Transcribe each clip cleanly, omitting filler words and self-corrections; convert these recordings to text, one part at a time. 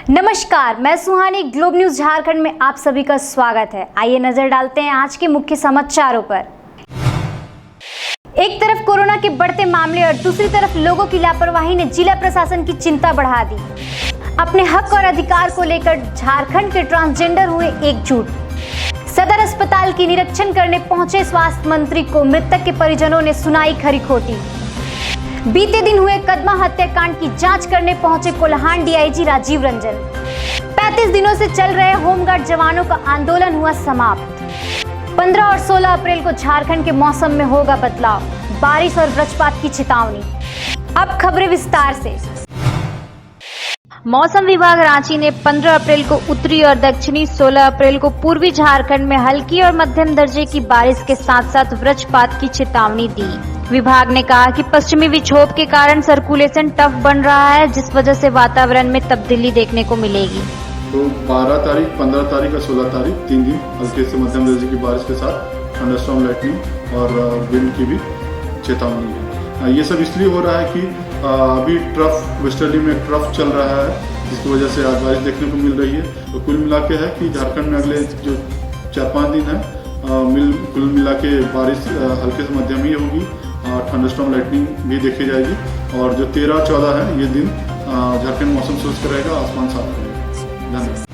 नमस्कार, मैं सुहानी। Globe news Jharkhand में आप सभी का स्वागत है। आइए नजर डालते हैं आज के मुख्य समाचारों पर। एक तरफ कोरोना के बढ़ते मामले और दूसरी तरफ लोगों की लापरवाही ने जिला प्रशासन की चिंता बढ़ा दी। अपने हक और अधिकार को लेकर झारखंड के ट्रांसजेंडर हुए एकजुट। सदर अस्पताल की निरीक्षण करने पहुंचे स्वास्थ्य मंत्री को मृतक के परिजनों ने सुनाई खरी खोटी। बीते दिन हुए कदमा हत्याकांड की जांच करने पहुंचे कोल्हान डीआईजी राजीव रंजन। 35 दिनों से चल रहे होमगार्ड जवानों का आंदोलन हुआ समाप्त। 15 और 16 अप्रैल को झारखंड के मौसम में होगा बदलाव, बारिश और वज्रपात की चेतावनी। अब खबरें विस्तार से। मौसम विभाग रांची ने 15 अप्रैल को उत्तरी और दक्षिणी, 16 अप्रैल को पूर्वी झारखंड में हल्की और मध्यम दर्जे की बारिश के साथ साथ वज्रपात की चेतावनी दी। विभाग ने कहा कि पश्चिमी विक्षोभ के कारण सर्कुलेशन टफ बन रहा है, जिस वजह से वातावरण में तब्दीली देखने को मिलेगी। तो 12 तारीख, 15 तारीख और 16 तारीख 3 दिन हल्के से मध्यम दर्जे की बारिश के साथ थंडरस्टॉर्म, लाइटनिंग और विंड की भी चेतावनी है। ये सब इसलिए हो रहा है कि अभी ट्रफ वेस्टर्ली में ट्रफ चल रहा है, जिसकी वजह से आज बारिश देखने को मिल रही है। तो कुल मिला के है कि झारखंड में अगले जो 4-5 दिन है कुल मिला के बारिश हल्के से मध्यम ही होगी। थंडरस्टॉर्म, लाइटनिंग भी देखी जाएगी और जो 13-14 है ये दिन झारखंड मौसम शुष्क रहेगा, आसमान साफ रहेगा। धन्यवाद।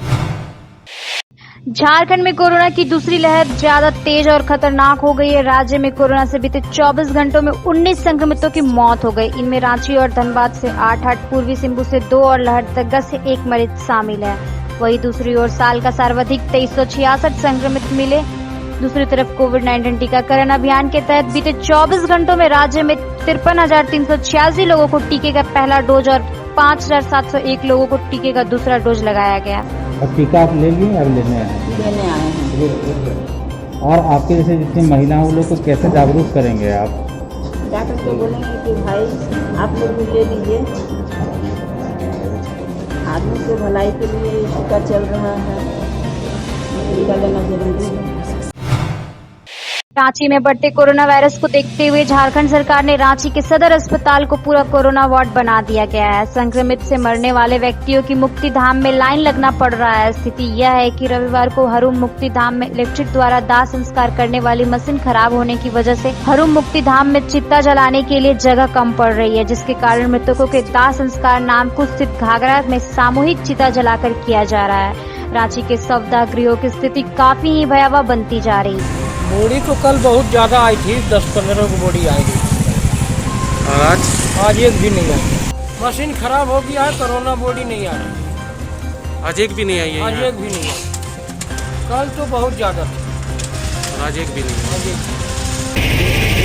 झारखंड में कोरोना की दूसरी लहर ज्यादा तेज और खतरनाक हो गई है। राज्य में कोरोना से बीते 24 घंटों में 19 संक्रमितों की मौत हो गई। इनमें रांची और धनबाद से 8, पूर्वी सिंहभूम से 2 और लोहरदगा से 1 मरीज शामिल है। वहीं दूसरी ओर साल का सर्वाधिक 2366 संक्रमित मिले। दूसरी तरफ कोविड-19 टीकाकरण अभियान के तहत बीते 24 घंटों में राज्य में 53,386 लोगों को टीके का पहला डोज और 5,701 लोगों को टीके का दूसरा डोज लगाया गया। अब टीका आप ले लिए, अब लेने आए हैं। और आपके जैसे जितनी महिलाओं लोग को कैसे जागरूक करेंगे आप? जाकर के बोलेंगे कि भाई आप लोग भी ले लीजिए, आदमी के भलाई के लिए टीका चल रहा है, टीका लेना जरूरी है। रांची में बढ़ते कोरोना वायरस को देखते हुए झारखंड सरकार ने रांची के सदर अस्पताल को पूरा कोरोना वार्ड बना दिया गया है। संक्रमित से मरने वाले व्यक्तियों की मुक्ति धाम में लाइन लगना पड़ रहा है। स्थिति यह है कि रविवार को हरूम मुक्ति धाम में इलेक्ट्रिक द्वारा दाह संस्कार करने वाली मशीन खराब होने की वजह से हरूम मुक्ति धाम में चिता जलाने के लिए जगह कम पड़ रही है, जिसके कारण मृतकों के दाह संस्कार नामकुम स्थित घाघरा में सामूहिक चिता जलाकर किया जा रहा है। रांची के शवदाह गृहों की स्थिति काफी ही भयावह बनती जा रही है। बोडी तो कल बहुत ज़्यादा आई थी, 10-15 की बोडी आई थी। आज एक भी नहीं आई। मशीन खराब हो गया है, कोरोना बोडी नहीं आ रही। आज एक भी नहीं आई है। आज एक भी नहीं आई। कल तो बहुत ज़्यादा थी, आज एक भी नहीं आई।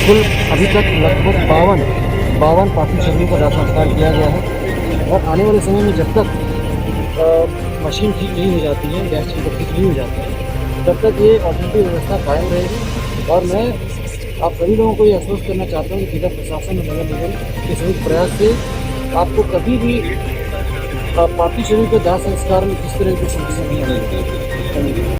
कुल अभी तक लगभग 52 पार्थिव शरीरों का दाह संस्कार किया गया है और आने वाले समय में जब तक मशीन ठीक नहीं हो जाती है, गैस चैम्बर ठीक नहीं हो जाता है, तब तक ये ऑपरेटिव व्यवस्था कायम रहेगी। और मैं आप सभी लोगों को ये आश्वस्त करना चाहता हूँ कि जिला प्रशासन और नगर निगम के संयुक्त प्रयास से आपको कभी भी पार्थिव शरीर के दाह संस्कार में किस तरह की समस्या नहीं आएगी।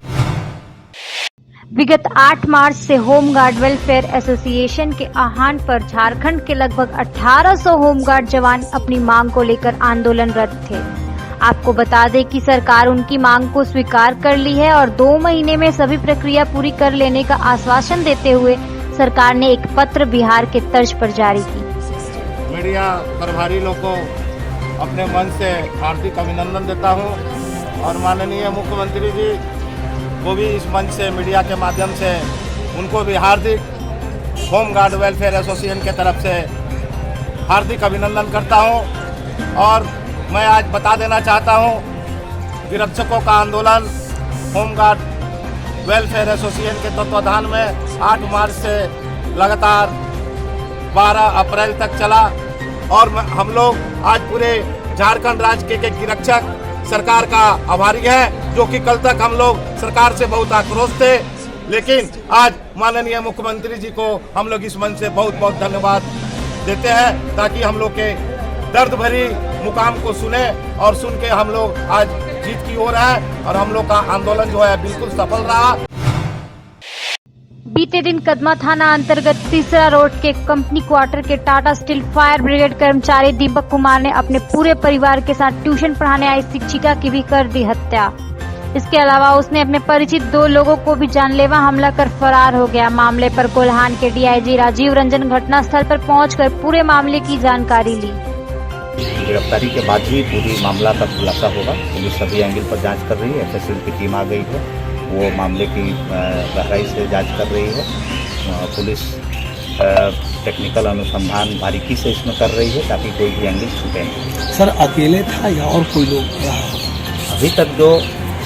विगत 8 मार्च से होमगार्ड वेलफेयर एसोसिएशन के आह्वान पर झारखंड के लगभग 1800 होमगार्ड जवान अपनी मांग को लेकर आंदोलनरत थे। आपको बता दें कि सरकार उनकी मांग को स्वीकार कर ली है और 2 महीने में सभी प्रक्रिया पूरी कर लेने का आश्वासन देते हुए सरकार ने एक पत्र बिहार के तर्ज पर जारी की। मीडिया प्रभारी लोग को अपने मन से हार्दिक अभिनंदन देता हूं और माननीय मुख्यमंत्री जी को भी इस मंच से मीडिया के माध्यम से उनको भी हार्दिक होमगार्ड वेलफेयर एसोसिएशन के तरफ से हार्दिक अभिनंदन करता हूं। और मैं आज बता देना चाहता हूं, विरक्षकों का आंदोलन होमगार्ड वेलफेयर एसोसिएशन के तत्वाधान में 8 मार्च से लगातार 12 अप्रैल तक चला और हम लोग आज पूरे झारखंड राज्य के गिरक्षक सरकार का आभारी है, जो कि कल तक हम लोग सरकार से बहुत आक्रोश थे, लेकिन आज माननीय मुख्यमंत्री जी को हम लोग इस मंच से बहुत बहुत धन्यवाद देते हैं, ताकि हम लोग के दर्द भरी मुकाम को सुने और सुन के हम लोग आज जीत की ओर है और हम लोग का आंदोलन जो है बिल्कुल सफल रहा। बीते दिन कदमा थाना अंतर्गत तीसरा रोड के कंपनी क्वार्टर के टाटा स्टील फायर ब्रिगेड कर्मचारी दीपक कुमार ने अपने पूरे परिवार के साथ ट्यूशन पढ़ाने आई शिक्षिका की भी कर दी हत्या। इसके अलावा उसने अपने परिचित 2 लोगों को भी जानलेवा हमला कर फरार हो गया। मामले पर कोल्हान के डीआईजी राजीव रंजन घटनास्थल पर पहुंचकर पूरे मामले की जानकारी ली। गिरफ्तारी के बाद ही पूरी मामला का खुलासा होगा। पुलिस सभी एंगल पर जांच कर रही है। एसएसएल की टीम आ गई है, वो मामले की गहराई से जांच कर रही है। पुलिस टेक्निकल अनुसंधान बारीकी से इसमें कर रही है ताकि कोई भी एंगल छूटे नहीं। सर अकेले था या और कोई लोग? अभी तक जो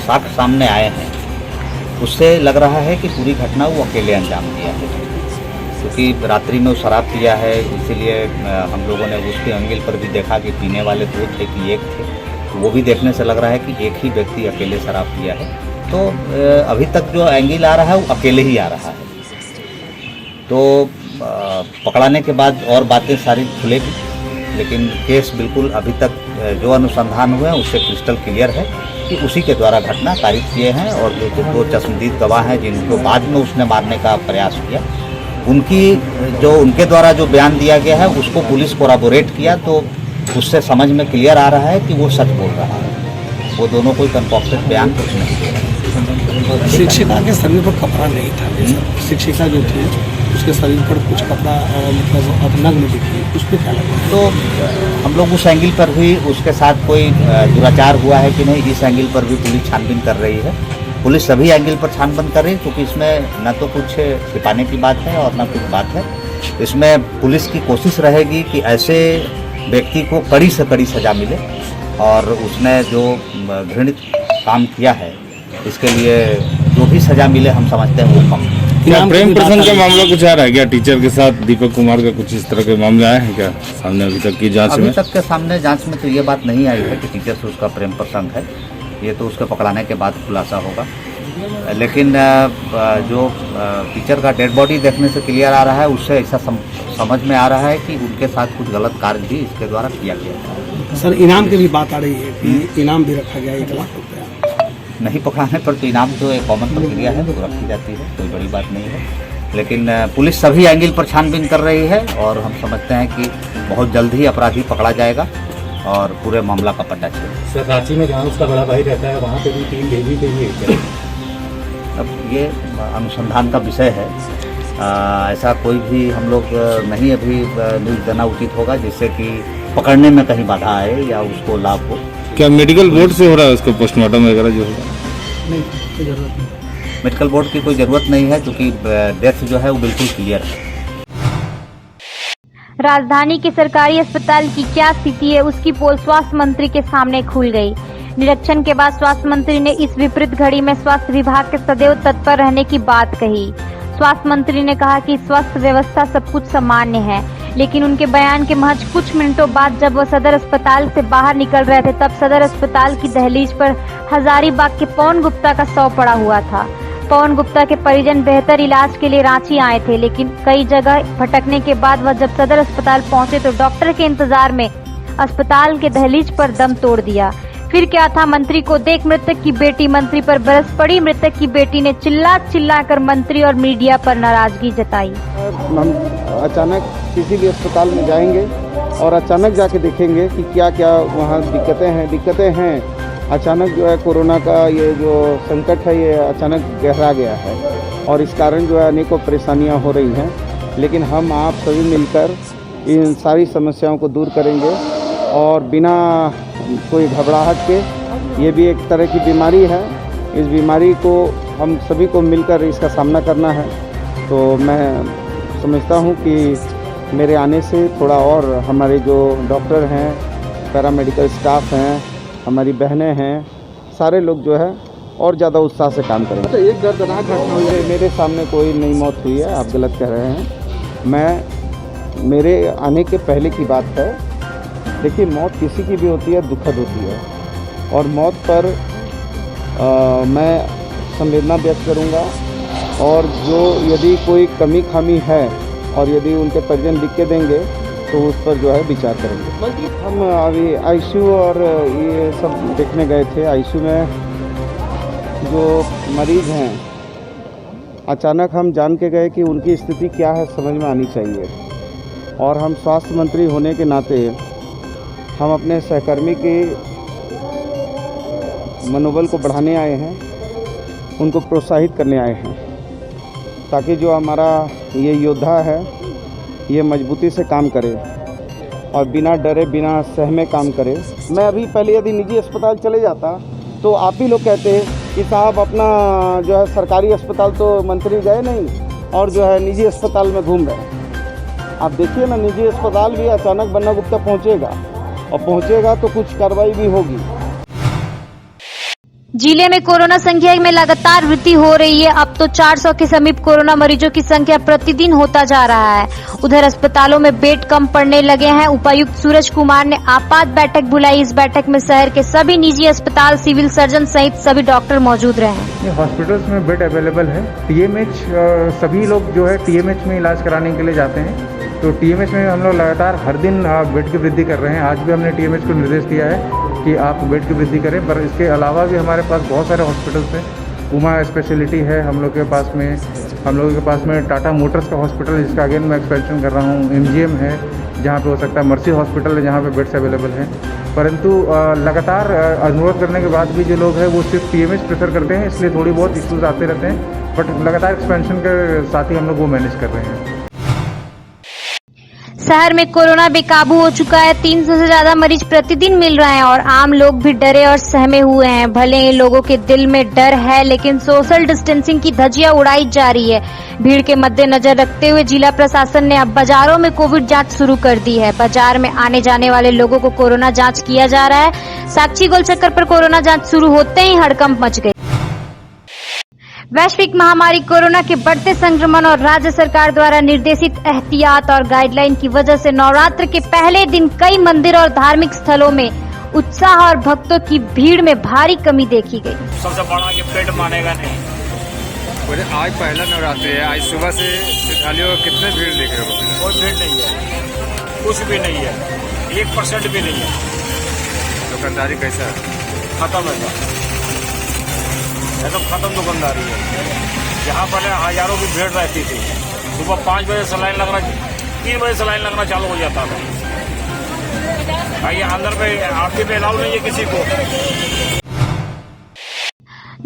साक्ष्य सामने आए हैं उससे लग रहा है कि पूरी घटना वो अकेले अंजाम दिया है, क्योंकि रात्रि में वो शराब पिया है। इसीलिए हम लोगों ने उसके एंगल पर भी देखा कि पीने वाले 2 थे कि 1 थे, तो वो भी देखने से लग रहा है कि एक ही व्यक्ति अकेले शराब पिया है। तो अभी तक जो एंगल आ रहा है वो अकेले ही आ रहा है। तो पकड़ाने के बाद और बातें सारी खुलेगी, लेकिन केस बिल्कुल अभी तक जो अनुसंधान हुए हैं उससे क्रिस्टल क्लियर है कि उसी के द्वारा घटना कारित किए हैं। और जो 2 चश्मदीद गवाह हैं जिनको बाद में उसने मारने का प्रयास किया, उनके द्वारा जो बयान दिया गया है उसको पुलिस कोराबोरेट किया, तो उससे समझ में क्लियर आ रहा है कि वो सच बोल रहा है। वो दोनों कोई कन्फॉर्मेटेड बयान कुछ नहीं दे रहे। शिक्षिका के शरीर पर कपड़ा नहीं था। शिक्षिका जो थी उसके शरीर पर कुछ कपड़ा मतलब नग्न दिखी, उस पर क्या लगा? तो हम लोग उस एंगल पर भी उसके साथ कोई दुराचार हुआ है कि नहीं, इस एंगल पर भी पुलिस छानबीन कर रही है। पुलिस सभी एंगल पर छानबीन कर रही है, क्योंकि इसमें न तो कुछ छिपाने की बात है और न कुछ बात है। इसमें पुलिस की कोशिश रहेगी कि ऐसे व्यक्ति को कड़ी से कड़ी सजा मिले, और उसने जो घृणित काम किया है इसके लिए जो भी सजा मिले हम समझते हैं वो कम। क्या प्रेम प्रसंग का मामला कुछ आ रहा है क्या? टीचर के साथ दीपक कुमार का कुछ इस तरह के मामले आए हैं क्या सामने अभी तक की जांच में? अभी तक के सामने जांच में तो ये बात नहीं आई है कि टीचर से उसका प्रेम प्रसंग है। ये तो उसके पकड़ाने के बाद खुलासा होगा। लेकिन जो टीचर का डेड बॉडी देखने से क्लियर आ रहा है, उससे ऐसा समझ में आ रहा है कि उनके साथ कुछ गलत कार्य भी इसके द्वारा किया गया। सर इनाम की भी बात आ रही है कि इनाम भी रखा गया 1 लाख रुपया। नहीं पकड़ाने पर तो इनाम तो एक कॉमन प्रक्रिया है, तो रखी जाती है, कोई बड़ी बात नहीं है। लेकिन पुलिस सभी एंगल पर छानबीन कर रही है और हम समझते हैं कि बहुत जल्द ही अपराधी पकड़ा जाएगा और पूरे मामला का पता चलेगा। सर रांची में जहाँ उसका बड़ा भाई रहता है वहाँ पे भी टीम भेजी गई है? अब ये अनुसंधान का विषय है। ऐसा कोई भी हम लोग नहीं अभी न्यूज़ देना उचित होगा जिससे कि पकड़ने में कहीं बाधा आए या उसको लाभ हो। क्या मेडिकल बोर्ड से हो रहा है उसको पोस्टमार्टम वगैरह जो होगा? नहीं, कोई जरूरत नहीं। मेडिकल बोर्ड की कोई ज़रूरत नहीं है, क्योंकि डेथ जो है वो बिल्कुल क्लियर है। राजधानी के सरकारी अस्पताल की क्या स्थिति है उसकी पोल स्वास्थ्य मंत्री के सामने खुल गई। निरीक्षण के बाद स्वास्थ्य मंत्री ने इस विपरीत घड़ी में स्वास्थ्य विभाग के सदैव तत्पर रहने की बात कही। स्वास्थ्य मंत्री ने कहा कि स्वास्थ्य व्यवस्था सब कुछ सामान्य है, लेकिन उनके बयान के महज कुछ मिनटों बाद जब वह सदर अस्पताल से बाहर निकल रहे थे तब सदर अस्पताल की दहलीज पर हजारीबाग के पवन गुप्ता का शव पड़ा हुआ था। पवन गुप्ता के परिजन बेहतर इलाज के लिए रांची आए थे, लेकिन कई जगह भटकने के बाद वह जब सदर अस्पताल पहुंचे तो डॉक्टर के इंतजार में अस्पताल के दहलीज पर दम तोड़ दिया। फिर क्या था, मंत्री को देख मृतक की बेटी मंत्री पर बरस पड़ी। मृतक की बेटी ने चिल्ला कर मंत्री और मीडिया पर नाराजगी जताई। हम अचानक किसी भी अस्पताल में जाएंगे और अचानक जाके देखेंगे कि क्या क्या वहाँ दिक्कतें हैं। अचानक जो है कोरोना का ये जो संकट है ये अचानक गहरा गया है और इस कारण जो है अनेकों परेशानियाँ हो रही हैं, लेकिन हम आप सभी मिलकर इन सारी समस्याओं को दूर करेंगे और बिना कोई घबराहट के। ये भी एक तरह की बीमारी है, इस बीमारी को हम सभी को मिलकर इसका सामना करना है। तो मैं समझता हूँ कि मेरे आने से थोड़ा और हमारे जो डॉक्टर हैं, पैरामेडिकल स्टाफ हैं, हमारी बहनें हैं, सारे लोग जो है और ज़्यादा उत्साह से काम करेंगे। तो एक दर्दनाक घटना हुई है, मेरे सामने कोई नई मौत हुई है, आप गलत कह रहे हैं। मेरे आने के पहले की बात है। देखिए, मौत किसी की भी होती है, दुखद होती है, और मौत पर मैं संवेदना व्यक्त करूंगा, और जो यदि कोई कमी खामी है और यदि उनके परिजन लिख के देंगे तो उस पर जो है विचार करेंगे। हम अभी आईसीयू और ये सब देखने गए थे। आईसीयू में जो मरीज़ हैं अचानक हम जान के गए कि उनकी स्थिति क्या है समझ में आनी चाहिए, और हम स्वास्थ्य मंत्री होने के नाते हम अपने सहकर्मी के मनोबल को बढ़ाने आए हैं, उनको प्रोत्साहित करने आए हैं, ताकि जो हमारा ये योद्धा है ये मजबूती से काम करे और बिना डरे बिना सहमे काम करे। मैं अभी पहले यदि निजी अस्पताल चले जाता तो आप ही लोग कहते कि साहब अपना जो है सरकारी अस्पताल तो मंत्री गए नहीं और जो है निजी अस्पताल में घूम रहे। आप देखिए ना, निजी अस्पताल भी अचानक बन्ना गुप्ता पहुंचेगा, और पहुंचेगा तो कुछ कार्रवाई भी होगी। जिले में कोरोना संख्या में लगातार वृद्धि हो रही है। अब तो 400 के समीप कोरोना मरीजों की संख्या प्रतिदिन होता जा रहा है। उधर अस्पतालों में बेड कम पड़ने लगे हैं। उपायुक्त सूरज कुमार ने आपात बैठक बुलाई। इस बैठक में शहर के सभी निजी अस्पताल, सिविल सर्जन सहित सभी डॉक्टर मौजूद रहे। हॉस्पिटल्स में बेड अवेलेबल है। टीएमएच सभी लोग जो है टीएमएच में इलाज कराने के लिए जाते हैं, तो टीएमएच में हम लोग लगातार हर दिन बेड की वृद्धि कर रहे हैं। आज भी हमने टीएमएच को निर्देश दिया है कि आप बेड की वृद्धि करें, पर इसके अलावा भी हमारे पास बहुत सारे हॉस्पिटल्स हैं। उमा स्पेशलिटी है हम लोग के पास में टाटा मोटर्स का हॉस्पिटल है, जिसका अगेन मैं एक्सपेंशन कर रहा हूँ। एमजीएम है जहाँ पे हो सकता है, मर्सी हॉस्पिटल है जहाँ पे बेड्स अवेलेबल हैं। परंतु लगातार अनुरोध करने के बाद भी जो लोग हैं वो सिर्फ टीएमएच प्रेफर करते हैं, इसलिए थोड़ी बहुत इश्यूज आते रहते हैं, बट लगातार एक्सपेंशन के साथ ही हम लोग वो मैनेज कर रहे हैं। शहर में कोरोना बेकाबू हो चुका है। 300 से ज्यादा मरीज प्रतिदिन मिल रहे हैं और आम लोग भी डरे और सहमे हुए हैं। भले ही लोगों के दिल में डर है, लेकिन सोशल डिस्टेंसिंग की धज्जियां उड़ाई जा रही है। भीड़ के मद्देनजर रखते हुए जिला प्रशासन ने अब बाजारों में कोविड जांच शुरू कर दी है। बाजार में आने जाने वाले लोगों को कोरोना जांच किया जा रहा है। साक्षी गोल चक्कर पर कोरोना जांच शुरू होते ही हड़कंप मच गई। वैश्विक महामारी कोरोना के बढ़ते संक्रमण और राज्य सरकार द्वारा निर्देशित एहतियात और गाइडलाइन की वजह से नवरात्र के पहले दिन कई मंदिर और धार्मिक स्थलों में उत्साह और भक्तों की भीड़ में भारी कमी देखी गई। सबसे बड़ा कि पेट मानेगा नहीं। आज पहला नवरात्रि है, आज सुबह से श्रद्धालुओं को कितने भीड़ देख रहे हो? कोई भीड़ नहीं है, कुछ भी नहीं है, 1% भी नहीं है। दुकानदारी कैसा है? खत्म है, एकदम खत्म दुकानदारी है। यहाँ पहले हजारों की भीड़ रहती थी। सुबह 5 बजे से लाइन लगना, 3 बजे से लाइन लगना चालू हो जाता था। भाई अंदर पे आरती पे अलाउ नहीं है किसी को।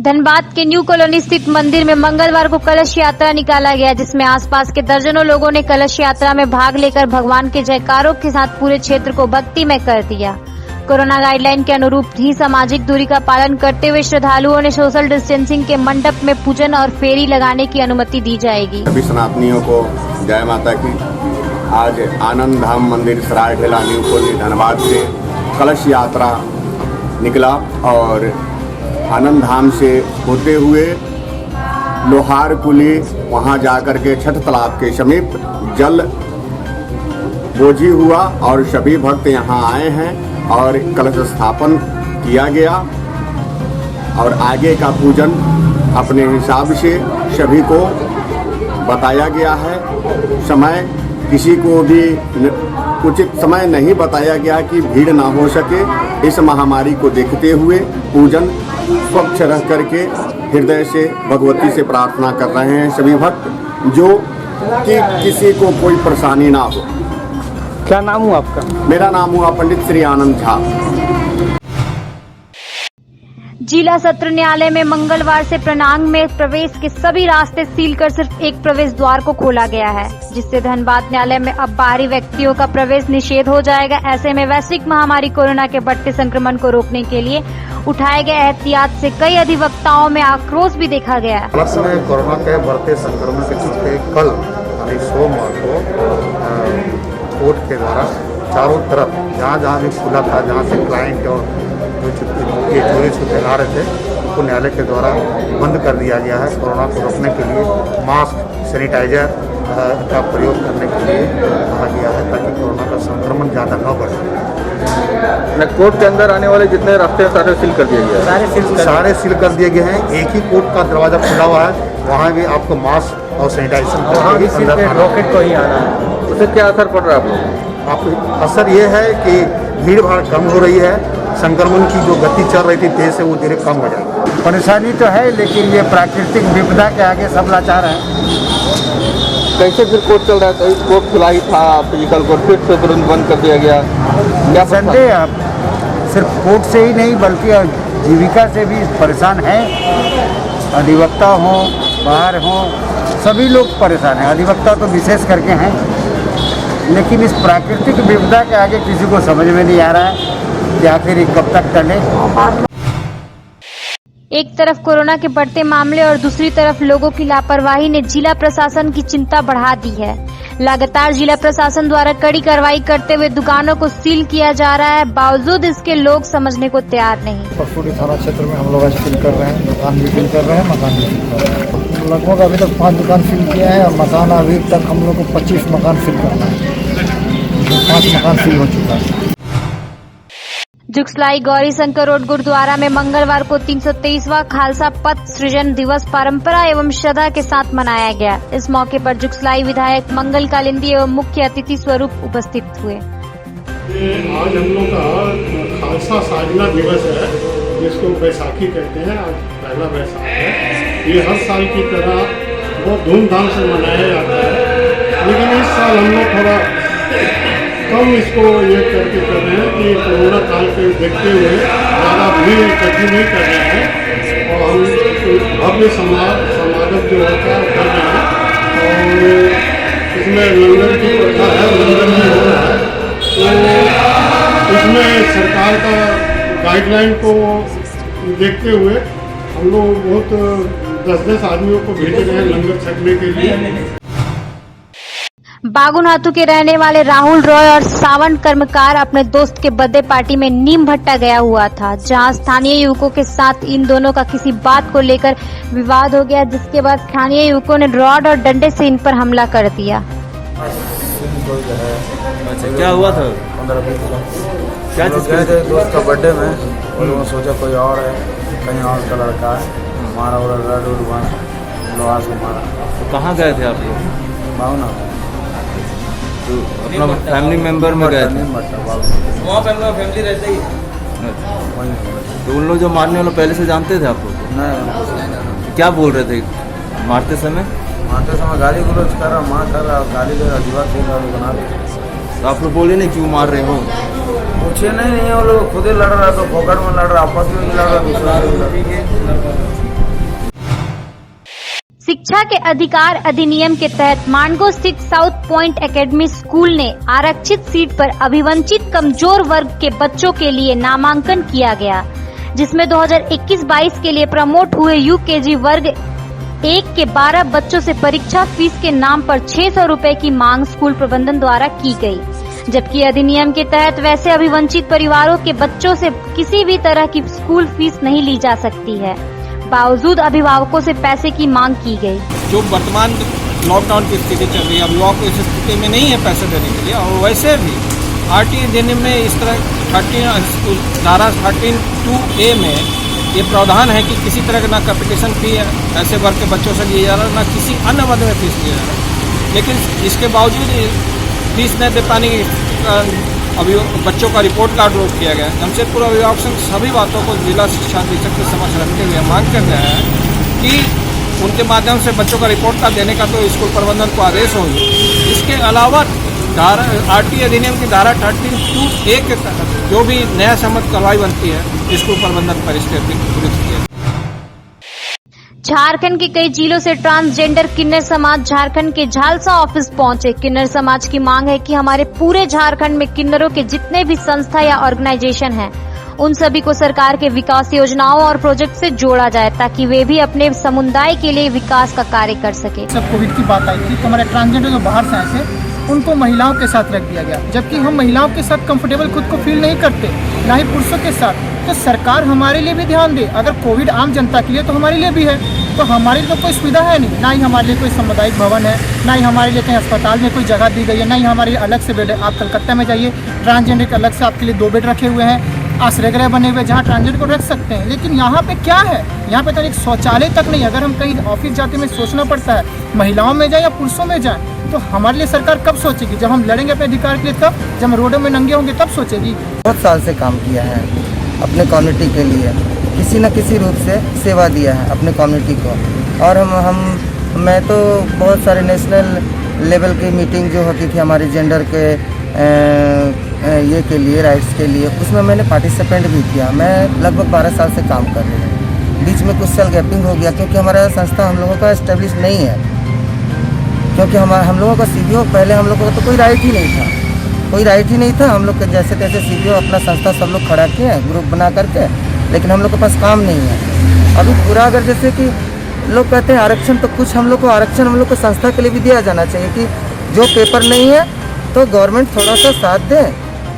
धनबाद के न्यू कॉलोनी स्थित मंदिर में मंगलवार को कलश यात्रा निकाला गया, जिसमें आसपास के दर्जनों लोगों ने कलश यात्रा में भाग लेकर भगवान के जयकारों के साथ पूरे क्षेत्र को भक्तिमय कर दिया। कोरोना गाइडलाइन के अनुरूप ही सामाजिक दूरी का पालन करते हुए श्रद्धालुओं ने सोशल डिस्टेंसिंग के मंडप में पूजन और फेरी लगाने की अनुमति दी जाएगी। सभी सनातनियों को जय माता की। आज आनंद धाम मंदिर सराय ढेला न्यू कॉलोनी धनबाद से कलश यात्रा निकला और आनंद धाम से होते हुए लोहार कुली वहां जाकर के छठ तालाब के समीप जल बोझी हुआ और सभी भक्त यहां आए हैं और कलश स्थापन किया गया और आगे का पूजन अपने हिसाब से सभी को बताया गया है। समय किसी को भी उचित समय नहीं बताया गया कि भीड़ ना हो सके। इस महामारी को देखते हुए पूजन स्वच्छ रह करके हृदय से भगवती से प्रार्थना कर रहे हैं सभी भक्त, जो कि किसी को कोई परेशानी ना हो। क्या नाम हुआ आपका? मेरा नाम हुआ पंडित श्री आनंद झा। जिला सत्र न्यायालय में मंगलवार से प्रणांग में प्रवेश के सभी रास्ते सील कर सिर्फ एक प्रवेश द्वार को खोला गया है, जिससे धनबाद न्यायालय में अब बाहरी व्यक्तियों का प्रवेश निषेध हो जाएगा। ऐसे में वैश्विक महामारी कोरोना के बढ़ते संक्रमण को रोकने के लिए उठाए गए एहतियात से कई अधिवक्ताओं में आक्रोश भी देखा गया। कोरोना के बढ़ते संक्रमण के चलते कल यानी सोमवार को कोर्ट के द्वारा चारों तरफ जहाँ जहाँ भी खुला था, जहाँ से क्लाइंट और जो चोरी छुपे आ रहे थे, उनको न्यायालय के द्वारा बंद कर दिया गया है। कोरोना को रोकने के लिए मास्क, सैनिटाइजर का प्रयोग करने के लिए कहा गया है, ताकि कोरोना का संक्रमण ज़्यादा न बढ़े। कोर्ट के अंदर आने वाले जितने रास्ते हैं सारे सील कर दिए गए हैं। सारे सील कर दिए गए हैं। एक ही कोर्ट का दरवाज़ा खुला हुआ है, वहाँ भी आपको मास्क और सैनिटाइजर रॉकेट को ही आना है। उससे क्या असर पड़ रहा है आपको? असर ये है कि भीड़ भाड़ कम हो रही है, संक्रमण की जो गति चल रही थी तेज से वो धीरे कम हो जाएगी। परेशानी तो है, लेकिन ये प्राकृतिक विपदा के आगे सब लाचार है। कैसे फिर कोर्ट चल रहा है? कोर्ट खुला ही था, फिजिकल कोर्ट फिर से तुरंत बंद कर दिया गया। क्या संदेह आप सिर्फ कोर्ट से ही नहीं बल्कि जीविका से भी परेशान हैं। अधिवक्ता हों, बाहर हों, सभी लोग परेशान हैं। अधिवक्ता तो विशेष करके हैं, लेकिन इस प्राकृतिक विपदा के आगे किसी को समझ में नहीं आ रहा है कि आखिर ये कब तक टले। एक तरफ कोरोना के बढ़ते मामले और दूसरी तरफ लोगों की लापरवाही ने जिला प्रशासन की चिंता बढ़ा दी है। लगातार जिला प्रशासन द्वारा कड़ी कार्रवाई करते हुए दुकानों को सील किया जा रहा है, बावजूद इसके लोग समझने को तैयार नहीं। परसोड़ी थाना क्षेत्र में हम लोग आज सील कर रहे हैं, दुकान भी सील कर रहे हैं, मकान भी सील कर रहे हैं। लगभग अभी तक 5 दुकान सील किया है और मकान अभी तक हम लोग को 25 मकान सील करना है। 5 मकान सील हो चुका है। जुगसलाई गौरी शंकर रोड गुरुद्वारा में मंगलवार को 323वां खालसा पथ सृजन दिवस परंपरा एवं श्रद्धा के साथ मनाया गया। इस मौके पर जुगसलाई विधायक मंगल कालिंदी एवं मुख्य अतिथि स्वरूप उपस्थित हुए। आज हम लोग का खालसा साधना दिवस है, जिसको बैसाखी कहते हैं। आज पहला बैसाख है। ये हर साल की तरह बहुत धूमधाम से मनाया जाता है, लेकिन इस साल हम लोग थोड़ा कम इसको ये करके कर रहे हैं कि कोरोना काल के देखते हुए ज़्यादा भीड़ इकट्ठी नहीं कर रहे हैं और हम भव्य समागम जो होता है कर रहे हैं। और इसमें लंगर की प्रथा है, लंगर भी हो रहा है। तो इसमें सरकार का गाइडलाइन को देखते हुए हम लोग बहुत 10-10 आदमियों को भेज रहे हैं लंगर छकने के लिए। बागुनाथू के रहने वाले राहुल रॉय और सावन कर्मकार अपने दोस्त के बर्थडे पार्टी में नीम भट्टा गया हुआ था, जहां स्थानीय युवकों के साथ इन दोनों का किसी बात को लेकर विवाद हो गया, जिसके बाद स्थानीय युवकों ने रॉड और डंडे से इन पर हमला कर दिया। क्या हुआ था? 15-20 क्या गए थे दोस्त का बर्थडे में, और वो सोचा कोई और है, कहीं और का लड़का है, मारा और रेड लोहा से मारा। तो कहाँ गए थे आप लोग? बागुना। तो अपना फैमिली मेंबर में गए थे? वहाँ पे हम लोग फैमिली रहते ही। तो उन लोग जो मारने वाले पहले से जानते थे आप लोग? नहीं। क्या बोल रहे थे मारते समय? मारते समय गाली गलौज कर रहा, मार कर रहा, गाली दे रहा, दीवार से गाली बना रहे। तो आप लोग बोले नहीं क्यों मार रहे हो? पूछे नहीं, वो लोग खुद ही लड़ रहा, तो फोकट में लड़ रहा, आपस में लड़ रहा, दूसरा। शिक्षा के अधिकार अधिनियम के तहत मांडगो स्थित साउथ पॉइंट एकेडमी स्कूल ने आरक्षित सीट पर अभिवंचित कमजोर वर्ग के बच्चों के लिए नामांकन किया गया, जिसमें 2021-22 के लिए प्रमोट हुए यूकेजी वर्ग 1 के 12 बच्चों से परीक्षा फीस के नाम पर 600 रुपए की मांग स्कूल प्रबंधन द्वारा की गई, जबकि अधिनियम के तहत वैसे अभिवंचित परिवारों के बच्चों से किसी भी तरह की स्कूल फीस नहीं ली जा सकती है। बावजूद अभिभावकों से पैसे की मांग की गई। जो वर्तमान लॉकडाउन की स्थिति चल रही है, अभिभावक इस स्थिति में नहीं है पैसे देने के लिए, और वैसे भी आरटीई अधिनियम में इस तरह धारा 13(2)A में ये प्रावधान है कि किसी तरह का ना कैपिटेशन फी ऐसे वर्ग के बच्चों से लिया जा रहा, ना किसी अन्य वर्ग में फीस लिया जा रहा। लेकिन इसके बावजूद फीस न दे पाने की अभी बच्चों का रिपोर्ट कार्ड रोक किया गया। जमशेदपुर अभिभावक संघ सभी बातों को जिला शिक्षा अधीक्षक के समक्ष रखते हुए मांग कर रहे हैं कि उनके माध्यम से बच्चों का रिपोर्ट कार्ड देने का तो स्कूल प्रबंधन को आदेश हो। इसके अलावा आरटीई अधिनियम की धारा 13(2)A के तहत जो भी नया सम्मत कार्रवाई बनती है, स्कूल प्रबंधन पर इसके विरुद्ध किया। झारखंड के कई जिलों से ट्रांसजेंडर किन्नर समाज झारखंड के झालसा ऑफिस पहुंचे। किन्नर समाज की मांग है कि हमारे पूरे झारखंड में किन्नरों के जितने भी संस्था या ऑर्गेनाइजेशन हैं, उन सभी को सरकार के विकास योजनाओं और प्रोजेक्ट से जोड़ा जाए, ताकि वे भी अपने समुदाय के लिए विकास का कार्य कर सके। सब कोविड की बात आई थी, तो हमारे ट्रांसजेंडर जो बाहर से आए थे उनको महिलाओं के साथ रख दिया गया, जबकि हम महिलाओं के साथ कंफर्टेबल खुद को फील नहीं करते, ना ही पुरुषों के साथ। तो सरकार हमारे लिए भी ध्यान दे। अगर कोविड आम जनता के लिए तो हमारे लिए भी है, तो हमारे लिए तो कोई सुविधा है नहीं, ना ही हमारे लिए कोई सामुदायिक भवन है, ना ही हमारे लिए कहीं अस्पताल में कोई जगह दी गई है, ना ही हमारे लिए अलग से बेड है। आप कलकत्ता में जाइए, ट्रांसजेंडर के अलग से आपके लिए 2 बेड रखे हुए हैं, आश्रय गृह बने हुए जहाँ ट्रांसजेंडर को रख सकते हैं। लेकिन यहाँ पे क्या है, यहाँ पे तो एक शौचालय तक नहीं। अगर हम कहीं ऑफिस जाते में सोचना पड़ता है महिलाओं में जाए या पुरुषों में जाए, तो हमारे लिए सरकार कब सोचेगी? जब हम लड़ेंगे अपने अधिकार के लिए, तब जब हम रोडों में नंगे होंगे तब सोचेगी। बहुत साल से काम किया है अपने कम्युनिटी के लिए, किसी न किसी रूप से सेवा दिया है अपने कम्युनिटी को। और मैं तो बहुत सारे नेशनल लेवल की मीटिंग जो होती थी हमारे जेंडर के ये के लिए, राइट्स के लिए, उसमें मैंने पार्टिसिपेंट भी किया। मैं लगभग 12 साल से काम कर रही हूँ। बीच में कुछ साल गैपिंग हो गया क्योंकि हमारा संस्था हम लोगों का एस्टेब्लिश नहीं है, क्योंकि हम लोगों का CBO पहले हम लोगों का तो कोई राइट ही नहीं था, कोई राइट ही नहीं था। हम लोग के जैसे तैसे CBO अपना संस्था सब लोग खड़ा किए हैं ग्रुप बना करके, लेकिन हम लोग के पास काम नहीं है। अभी पूरा अगर जैसे कि लोग कहते हैं आरक्षण, तो कुछ हम लोग को आरक्षण हम लोग को संस्था के लिए भी दिया जाना चाहिए कि जो पेपर नहीं है तो गवर्नमेंट थोड़ा सा साथ दे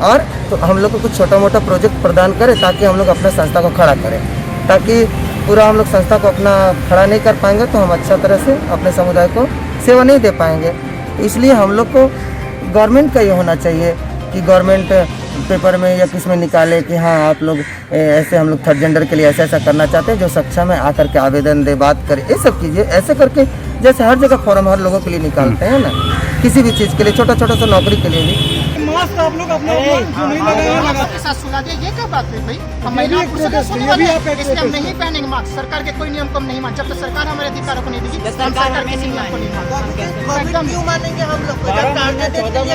और तो हम लोग को कुछ छोटा मोटा प्रोजेक्ट प्रदान करे ताकि हम लोग अपना संस्था को खड़ा करें। ताकि पूरा हम लोग संस्था को अपना खड़ा नहीं कर पाएंगे तो हम अच्छा तरह से अपने समुदाय को सेवा नहीं दे पाएंगे। इसलिए हम लोग को गवर्नमेंट का ये होना चाहिए कि गवर्नमेंट पेपर में या किस में निकाले कि हाँ आप लोग ऐसे, हम लोग थर्ड जेंडर के लिए ऐसा ऐसा करना चाहते हैं, जो सक्षम है आकर के आवेदन दे, बात करे, ये सब कीजिए। ऐसे करके जैसे हर जगह फॉर्म हर लोगों के लिए निकालते हैं ना, किसी भी चीज़ के लिए, छोटा छोटा सा नौकरी के लिए भी। मास्क आप लोग अपने के साथ सुना दिए, ये क्या बात है भाई? हम महिला पुरुषों को सुनवाई है, इसलिए हम नहीं पहनेंगे मास्क। सरकार के कोई नियम को हम नहीं मान, जब तक सरकार हमारे अधिकारों को नहीं देगी सरकार किसी नियम को नहीं मानती। क्यों मानेंगे हम लोग?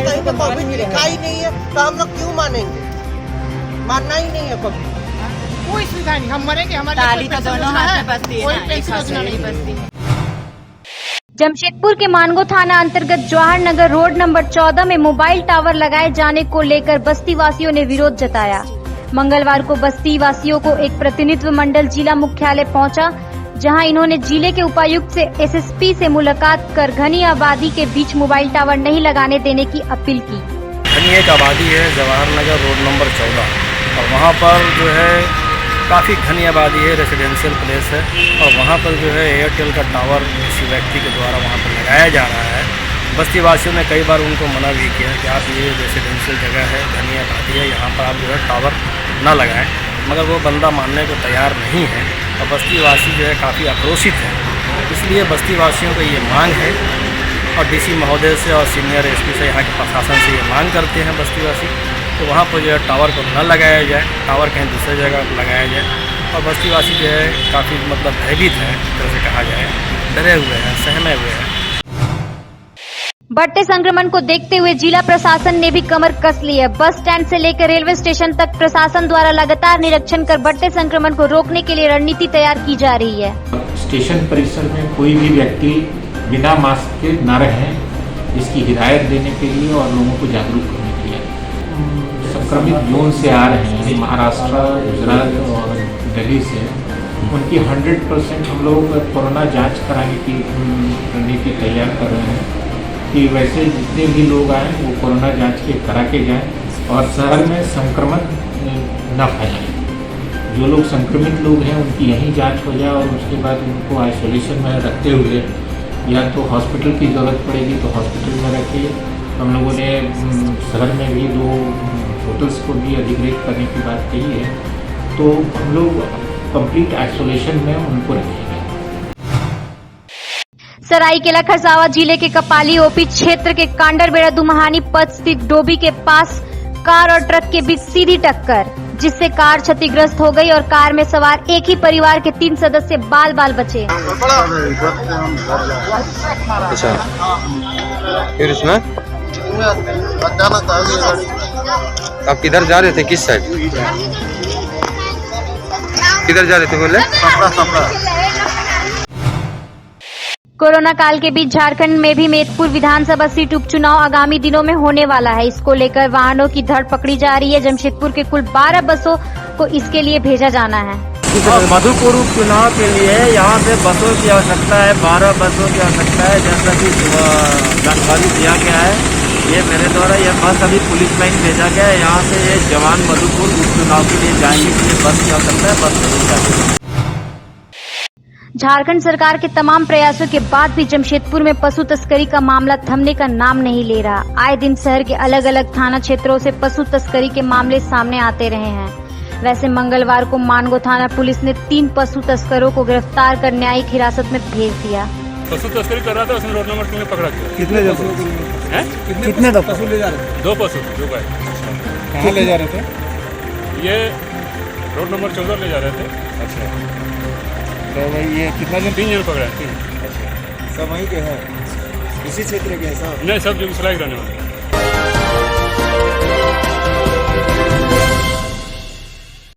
कहीं पे कोविड लिखा ही नहीं है तो हम लोग क्यों मानेंगे? मानना ही नहीं है कभी। कोई सुविधा नहीं, हम मरेंगे, हमारी कोई पेंशन योजना नहीं बसती। जमशेदपुर के मानगो थाना अंतर्गत जवाहर नगर रोड नंबर 14 में मोबाइल टावर लगाए जाने को लेकर बस्ती वासियों ने विरोध जताया। मंगलवार को बस्ती वासियों को एक प्रतिनिधित्व मंडल जिला मुख्यालय पहुंचा, जहां इन्होंने जिले के उपायुक्त से SSP से मुलाकात कर घनी आबादी के बीच मोबाइल टावर नहीं लगाने देने की अपील की। घनी एक आबादी है जवाहर नगर रोड नंबर 14 और वहाँ पर जो है काफ़ी घनी आबादी है, रेसिडेंशियल प्लेस है और वहाँ पर जो है एयरटेल का टावर किसी व्यक्ति के द्वारा वहाँ पर लगाया जा रहा है। बस्ती वासियों ने कई बार उनको मना भी किया कि आप ये रेसिडेंशियल जगह है, घनी आबादी है, यहाँ पर आप जो है टावर ना लगाएं, मगर वो बंदा मानने को तैयार नहीं है और बस्ती वासी जो है काफ़ी आक्रोशित है। इसलिए बस्ती वासियों का ये मांग है और DC महोदय से और सीनियर SP से, यहाँ के प्रशासन से ये मांग करते हैं बस्ती वासी, तो वहाँ पर जो है टावर को न लगाया जाए, टावर कहीं दूसरी जगह लगाया जाए। और बस्तीवासी जो है काफ़ी मतलब भयभीत है, जैसे कहा जाए, डरे हुए हैं, सहमे हुए हैं। बढ़ते संक्रमण को देखते हुए जिला प्रशासन ने भी कमर कस ली है। बस स्टैंड से लेकर रेलवे स्टेशन तक प्रशासन द्वारा लगातार निरीक्षण कर बढ़ते संक्रमण को रोकने के लिए रणनीति तैयार की जा रही है। स्टेशन परिसर में कोई भी व्यक्ति बिना मास्क के न रहे, इसकी हिदायत देने के लिए और लोगों को जागरूक करने के लिए। संक्रमित जोन से आ रहे हैं, यानी महाराष्ट्र, गुजरात और दिल्ली से, उनकी 100% हम लोग कोरोना जांच कराने की रणनीति तैयार कर रहे हैं कि वैसे जितने भी लोग आए वो कोरोना जांच के करा के जाएं और शहर में संक्रमण न फैलाएं। जो लोग संक्रमित लोग हैं उनकी यहीं जांच हो जाए और उसके बाद उनको आइसोलेशन में रखते हुए या तो हॉस्पिटल की ज़रूरत पड़ेगी तो हॉस्पिटल में रखिए। हम लोगों ने शहर में भी 2 होटल्स को भी अधिग्रहित करने की बात कही है, तो हम लोग कंप्लीट आइसोलेशन में उनको रखेंगे। सरायकेला खरसावां जिले के कपाली ओपी क्षेत्र के कांडरबेड़ा दुमहानी पथ स्थित डोबी के पास कार और ट्रक के बीच सीधी टक्कर, जिससे कार क्षतिग्रस्त हो गई और कार में सवार एक ही परिवार के 3 सदस्य बाल बाल बचे। अच्छा, फिर इसमें आप किधर जा रहे थे, किस साइड किधर जा रहे थे बोले? कोरोना काल के बीच झारखंड में भी मेदपुर विधानसभा सीट उपचुनाव आगामी दिनों में होने वाला है। इसको लेकर वाहनों की धड़ पकड़ी जा रही है। जमशेदपुर के कुल 12 बसों को इसके लिए भेजा जाना है। मधुपुर उपचुनाव के लिए यहाँ पे बसों की आवश्यकता है, 12 बसों की आवश्यकता है, जैसा कि जानकारी दिया गया है। ये मेरे द्वारा यह बस अभी पुलिस लाइन भेजा गया है। यहाँ से ये जवान मधुपुर उपचुनाव के लिए जाएंगे, इसलिए बस की आवश्यकता है, बस जरूर चाहिए। झारखंड सरकार के तमाम प्रयासों के बाद भी जमशेदपुर में पशु तस्करी का मामला थमने का नाम नहीं ले रहा। आए दिन शहर के अलग अलग थाना क्षेत्रों से पशु तस्करी के मामले सामने आते रहे हैं। वैसे मंगलवार को मानगो थाना पुलिस ने 3 पशु तस्करों को गिरफ्तार कर न्यायिक हिरासत में भेज दिया। पशु तस्करी कर रहा था, उसने रोड नंबर 3 में पकड़ा गया। कितने पशु ले जा रहे थे? 2 पशु, 2 गाय। कहाँ ले जा रहे थे? ये रोड नंबर 14 ले जा रहे थे। अच्छा, तो भाई ये कितना जन? 3 जन पकड़ा है। 3। अच्छा, सब वहीं के हैं, इसी क्षेत्र के हैं सब? नहीं, सब बेगूसराय के रहने वाले।